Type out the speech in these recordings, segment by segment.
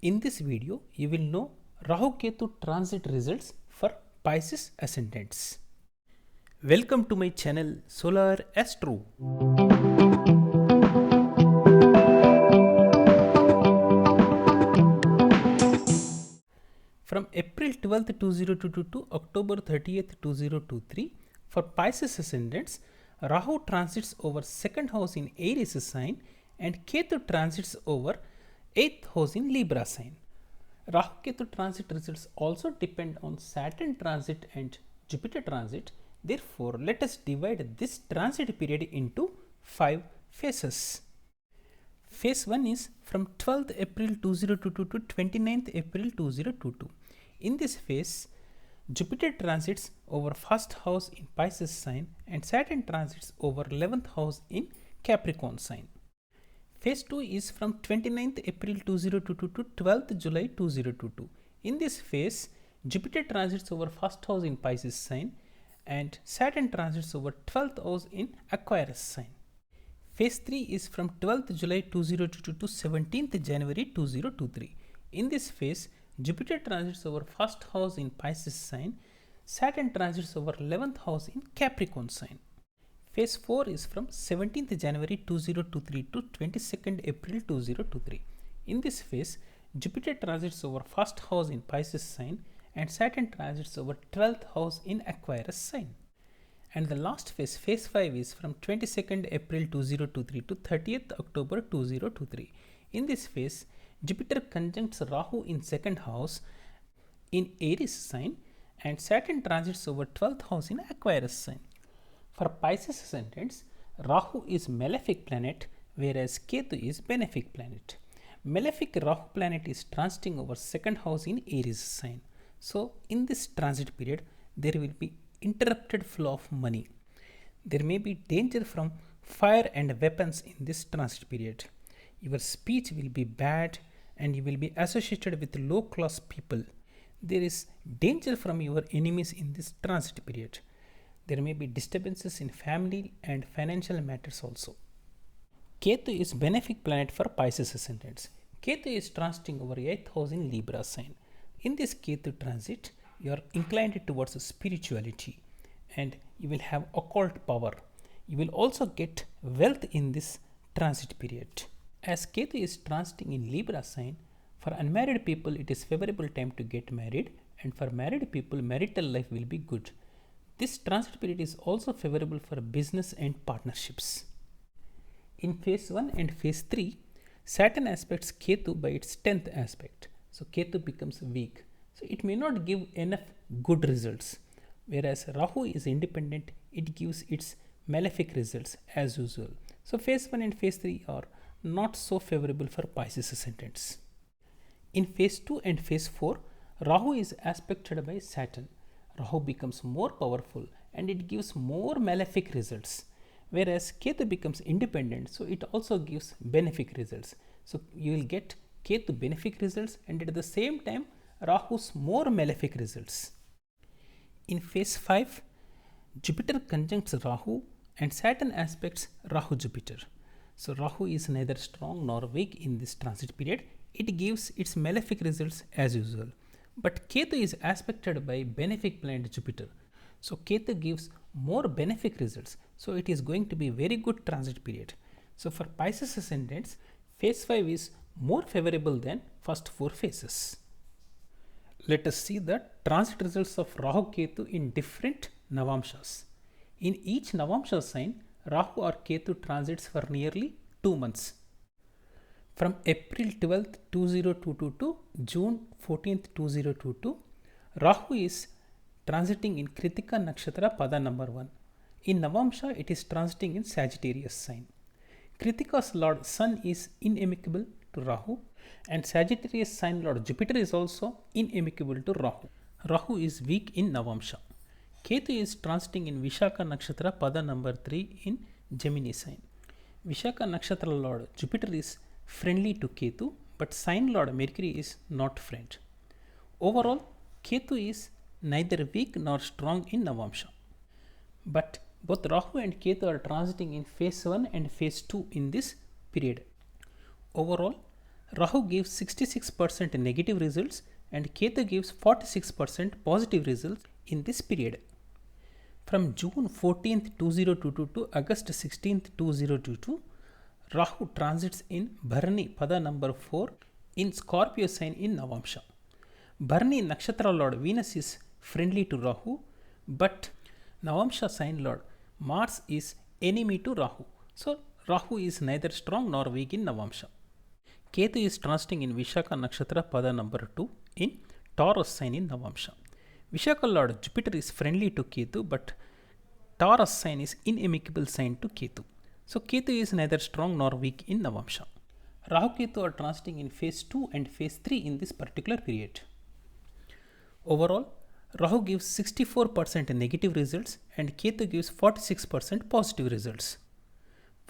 In this video, you will know Rahu Ketu transit results for Pisces ascendants. Welcome to my channel Solar Astro. From April 12th 2022 to October 30th 2023, for Pisces ascendants, Rahu transits over second house in Aries sign and Ketu transits over 8th house in Libra sign. Rahu Ketu transit results also depend on Saturn transit and Jupiter transit. Therefore, let us divide this transit period into 5 phases. Phase 1 is from 12th April 2022 to 29th April 2022. In this phase, Jupiter transits over first house in Pisces sign and Saturn transits over 11th house in Capricorn sign. Phase 2 is from 29th April 2022 to 12th July 2022. In this phase, Jupiter transits over first house in Pisces sign and Saturn transits over 12th house in Aquarius sign. Phase 3 is from 12th July 2022 to 17th January 2023. In this phase, Jupiter transits over first house in Pisces sign, Saturn transits over 11th house in Capricorn sign. Phase 4 is from 17th January 2023 to 22nd April 2023. In this phase, Jupiter transits over first house in Pisces sign and Saturn transits over 12th house in Aquarius sign. And the last phase, phase 5 is from 22nd April 2023 to 30th October 2023. In this phase, Jupiter conjuncts Rahu in second house in Aries sign and Saturn transits over 12th house in Aquarius sign. For Pisces ascendants, Rahu is malefic planet whereas Ketu is benefic planet. Malefic Rahu planet is transiting over second house in Aries sign. So in this transit period, there will be interrupted flow of money. There may be danger from fire and weapons in this transit period. Your speech will be bad and you will be associated with low class people. There is danger from your enemies in this transit period. There may be disturbances in family and financial matters also. Ketu is benefic planet for Pisces ascendants. Ketu is transiting over 8th house in Libra sign. In this Ketu transit, you are inclined towards spirituality and you will have occult power. You will also get wealth in this transit period. As Ketu is transiting in Libra sign, for unmarried people it is favorable time to get married, and for married people marital life will be good. This transit period is also favorable for business and partnerships. In phase 1 and phase 3, Saturn aspects Ketu by its 10th aspect. So Ketu becomes weak. So it may not give enough good results. Whereas Rahu is independent, it gives its malefic results as usual. So phase 1 and phase 3 are not so favorable for Pisces ascendants. In phase 2 and phase 4, Rahu is aspected by Saturn. Rahu becomes more powerful and it gives more malefic results. Whereas Ketu becomes independent, so it also gives benefic results. So you will get Ketu benefic results and at the same time Rahu's more malefic results. In phase 5, Jupiter conjuncts Rahu and Saturn aspects Rahu Jupiter. So Rahu is neither strong nor weak in this transit period. It gives its malefic results as usual. But Ketu is aspected by benefic planet Jupiter. So Ketu gives more benefic results. So it is going to be very good transit period. So for Pisces ascendants, phase 5 is more favorable than first 4 phases. Let us see the transit results of Rahu Ketu in different Navamsas. In each Navamsa sign, Rahu or Ketu transits for nearly 2 months. From April 12th 2022 to June 14th 2022, Rahu is transiting in Kritika Nakshatra Pada number 1. In Navamsa, it is transiting in Sagittarius sign. Kritika's Lord Sun is inamicable to Rahu and Sagittarius sign Lord Jupiter is also inamicable to Rahu. Rahu is weak in Navamsa. Ketu is transiting in Vishaka Nakshatra Pada number 3 in Gemini sign. Vishaka Nakshatra Lord Jupiter is friendly to Ketu, but sign Lord Mercury is not friend. Overall, Ketu is neither weak nor strong in Navamsa. But both Rahu and Ketu are transiting in phase 1 and phase 2 in this period. Overall, Rahu gives 66% negative results and Ketu gives 46% positive results in this period. From June 14th 2022 to August 16th 2022, Rahu transits in Bharani pada number 4 in Scorpio sign in Navamsa. Bharani Nakshatra Lord Venus is friendly to Rahu, but Navamsa sign Lord Mars is enemy to Rahu. So Rahu is neither strong nor weak in Navamsa. Ketu is transiting in Vishaka Nakshatra pada number 2 in Taurus sign in Navamsa. Vishaka Lord Jupiter is friendly to Ketu, but Taurus sign is inimical sign to Ketu. So Ketu is neither strong nor weak in Navamsa. Rahu Ketu are transiting in phase 2 and phase 3 in this particular period. Overall, Rahu gives 64% negative results and Ketu gives 46% positive results.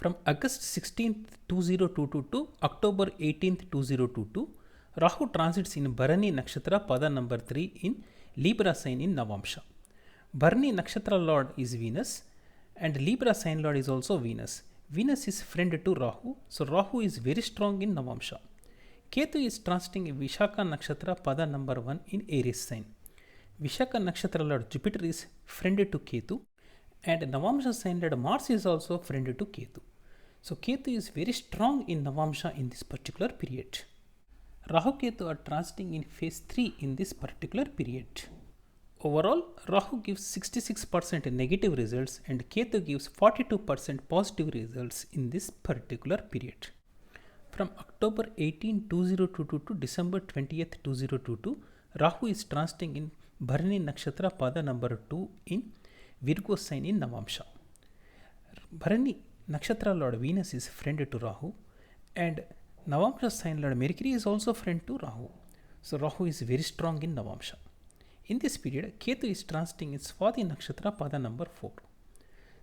From August 16th 2022 to October 18th 2022, Rahu transits in Bharani Nakshatra pada number 3 in Libra sign in Navamsa. Bharani Nakshatra Lord is Venus and Libra sign Lord is also Venus. Venus is friend to Rahu, so Rahu is very strong in Navamsa. Ketu is transiting in Vishaka Nakshatra pada number 1 in Aries sign. Vishaka Nakshatra Lord Jupiter is friend to Ketu and Navamsa sign Lord Mars is also friend to Ketu. So Ketu is very strong in Navamsa in this particular period. Rahu Ketu are transiting in phase 3 in this particular period. Overall, Rahu gives 66% negative results and Ketu gives 42% positive results in this particular period. From October 18, 2022 to December 20th, 2022, Rahu is transiting in Bharani Nakshatra pada number 2 in Virgo sign in Navamsa. Bharani Nakshatra Lord Venus is friend to Rahu and Navamsa sign Lord Mercury is also friend to Rahu. So Rahu is very strong in Navamsa. In this period, Ketu is transiting in Swati Nakshatra pada number 4.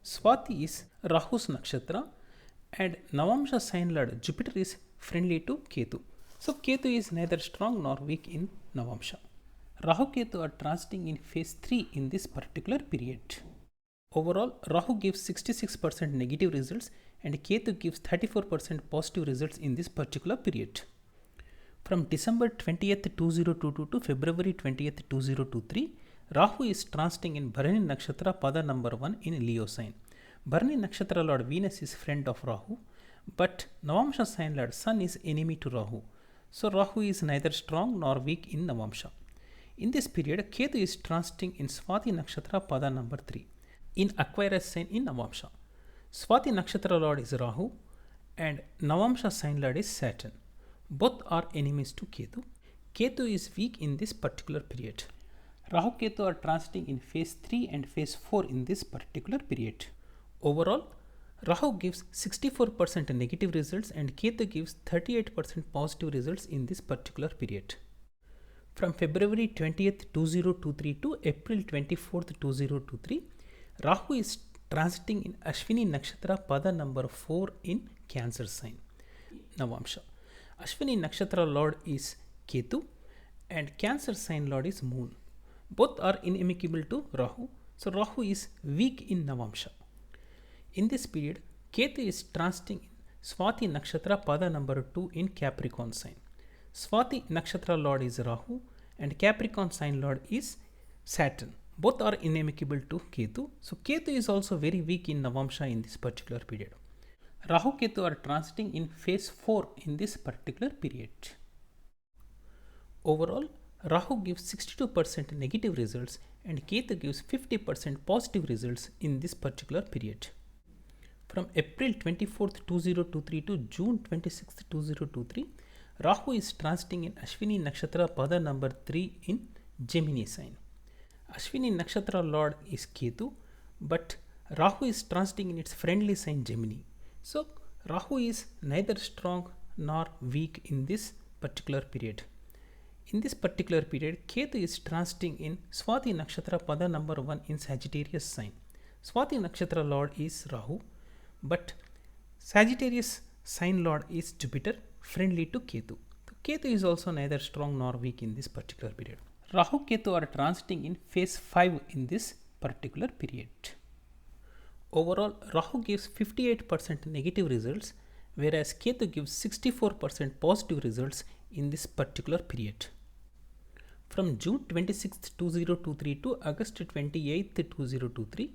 Swati is Rahu's Nakshatra and Navamsa sign Lord Jupiter is friendly to Ketu. So Ketu is neither strong nor weak in Navamsa. Rahu Ketu are transiting in phase 3 in this particular period. Overall, Rahu gives 66% negative results and Ketu gives 34% positive results in this particular period. From December 20th 2022 to February 20th 2023, Rahu is transiting in Bharani Nakshatra pada number 1 in Leo sign. Bharani Nakshatra Lord Venus is friend of Rahu, but Navamsa sign Lord Sun is enemy to Rahu. So Rahu is neither strong nor weak in Navamsa. In this period, Ketu is transiting in Swati Nakshatra pada number 3 in Aquarius sign in Navamsa. Swati Nakshatra Lord is Rahu and Navamsa sign Lord is Saturn. Both are enemies to Ketu. Ketu is weak in this particular period. Rahu Ketu are transiting in phase 3 and phase 4 in this particular period. Overall, Rahu gives 64% negative results and Ketu gives 38% positive results in this particular period. From February 20th 2023 to April 24th 2023, Rahu is transiting in Ashwini Nakshatra pada number 4 in Cancer sign, Navamsa. Ashwini Nakshatra Lord is Ketu and Cancer sign Lord is Moon. Both are inimical to Rahu, so Rahu is weak in Navamsa. In this period, Ketu is transiting in Swati Nakshatra pada number 2 in Capricorn sign. Swati Nakshatra Lord is Rahu and Capricorn sign Lord is Saturn. Both are inimical to Ketu, so Ketu is also very weak in Navamsa in this particular period. Rahu Ketu are transiting in phase 4 in this particular period. Overall, Rahu gives 62% negative results and Ketu gives 50% positive results in this particular period. From April 24th 2023 to June 26th 2023, Rahu is transiting in Ashwini Nakshatra pada number 3 in Gemini sign. Ashwini Nakshatra Lord is Ketu, but Rahu is transiting in its friendly sign Gemini. So Rahu is neither strong nor weak in this particular period. In this particular period, Ketu is transiting in Swati Nakshatra pada number 1 in Sagittarius sign. Swati Nakshatra Lord is Rahu, but Sagittarius sign Lord is Jupiter, friendly to Ketu. Ketu is also neither strong nor weak in this particular period. Rahu Ketu are transiting in phase 5 in this particular period. Overall, Rahu gives 58% negative results, whereas Ketu gives 64% positive results in this particular period. From June 26th, 2023 to August 28th, 2023,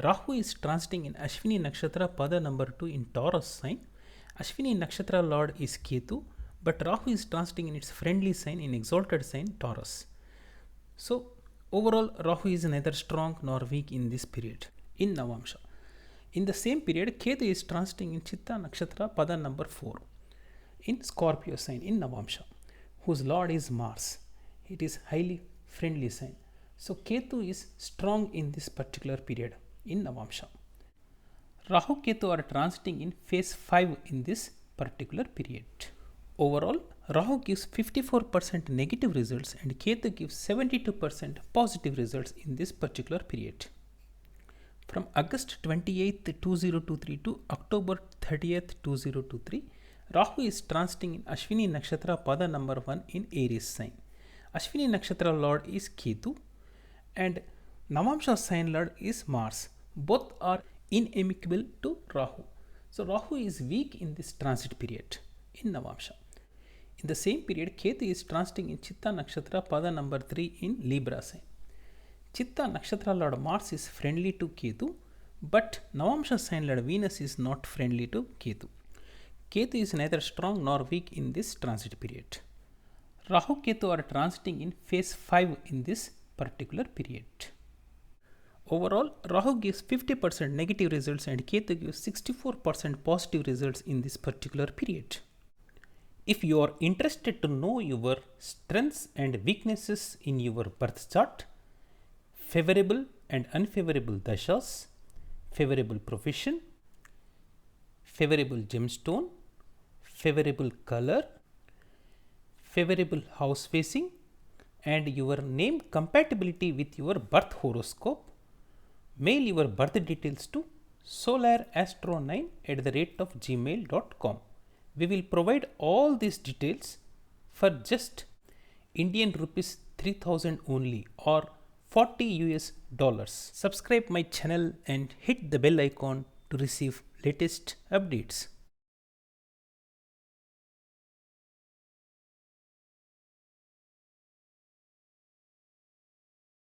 Rahu is transiting in Ashwini Nakshatra Pada number 2 in Taurus sign. Ashwini Nakshatra Lord is Ketu, but Rahu is transiting in its friendly sign in exalted sign Taurus. So overall, Rahu is neither strong nor weak in this period in Navamsa. In the same period, Ketu is transiting in Chitta Nakshatra Pada number 4 in Scorpio sign in Navamsa, whose Lord is Mars. It is highly friendly sign. So Ketu is strong in this particular period in Navamsa. Rahu Ketu are transiting in phase 5 in this particular period. Overall, Rahu gives 54% negative results and Ketu gives 72% positive results in this particular period. From August 28th, 2023 to October 30th, 2023, Rahu is transiting in Ashwini Nakshatra Pada number 1 in Aries sign. Ashwini Nakshatra Lord is Ketu and Navamsa sign Lord is Mars. Both are inimical to Rahu. So Rahu is weak in this transit period in Navamsa. In the same period, Ketu is transiting in Chitta Nakshatra Pada number 3 in Libra sign. Chitta Nakshatra Lord Mars is friendly to Ketu, but Navamsa sign Lord Venus is not friendly to Ketu. Ketu is neither strong nor weak in this transit period. Rahu Ketu are transiting in phase 5 in this particular period. Overall, Rahu gives 50% negative results and Ketu gives 64% positive results in this particular period. If you are interested to know your strengths and weaknesses in your birth chart, favorable and unfavorable dashas, favorable profession, favorable gemstone, favorable color, favorable house facing, and your name compatibility with your birth horoscope, mail your birth details to solarastro9@gmail.com. We will provide all these details for just Indian rupees 3000 only or $40 US. Subscribe my channel and hit the bell icon to receive latest updates.